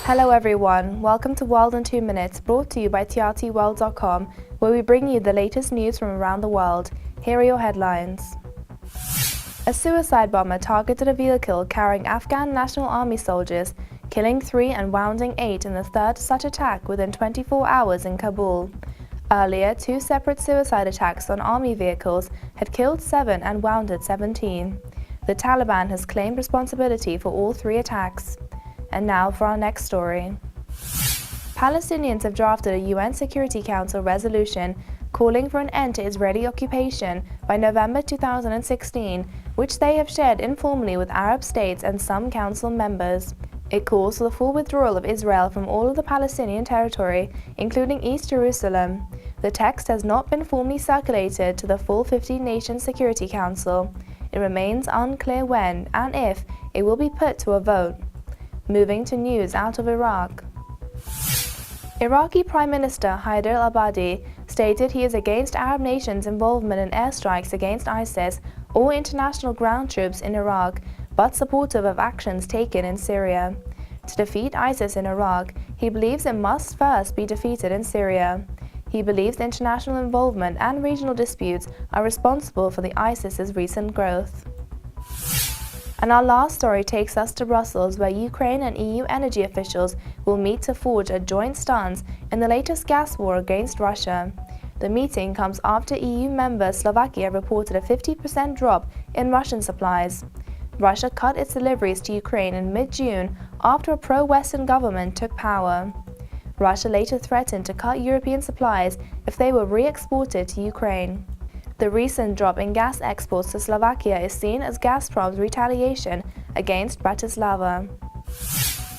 Hello everyone, welcome to World in 2 Minutes, brought to you by trtworld.com, where we bring you the latest news from around the world. Here are your headlines. A suicide bomber targeted a vehicle carrying Afghan National Army soldiers, killing 3 and wounding 8 in the third such attack within 24 hours in Kabul. Earlier, 2 separate suicide attacks on army vehicles had killed 7 and wounded 17. The Taliban has claimed responsibility for all 3 attacks. And now for our next story. Palestinians have drafted a UN Security Council resolution calling for an end to Israeli occupation by November 2016, which they have shared informally with Arab states and some council members. It calls for the full withdrawal of Israel from all of the Palestinian territory, including East Jerusalem. The text has not been formally circulated to the full 15-nation Security Council. It remains unclear when and if it will be put to a vote. Moving to news out of Iraq. Iraqi Prime Minister Haider al-Abadi stated he is against Arab nations' involvement in airstrikes against ISIS or international ground troops in Iraq, but supportive of actions taken in Syria. To defeat ISIS in Iraq, he believes it must first be defeated in Syria. He believes international involvement and regional disputes are responsible for the ISIS's recent growth. And our last story takes us to Brussels, where Ukraine and EU energy officials will meet to forge a joint stance in the latest gas war against Russia. The meeting comes after EU member Slovakia reported a 50% drop in Russian supplies. Russia cut its deliveries to Ukraine in mid-June after a pro-Western government took power. Russia later threatened to cut European supplies if they were re-exported to Ukraine. The recent drop in gas exports to Slovakia is seen as Gazprom's retaliation against Bratislava.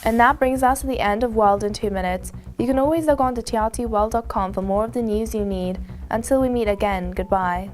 And that brings us to the end of World in 2 Minutes. You can always log on to trtworld.com for more of the news you need. Until we meet again, goodbye.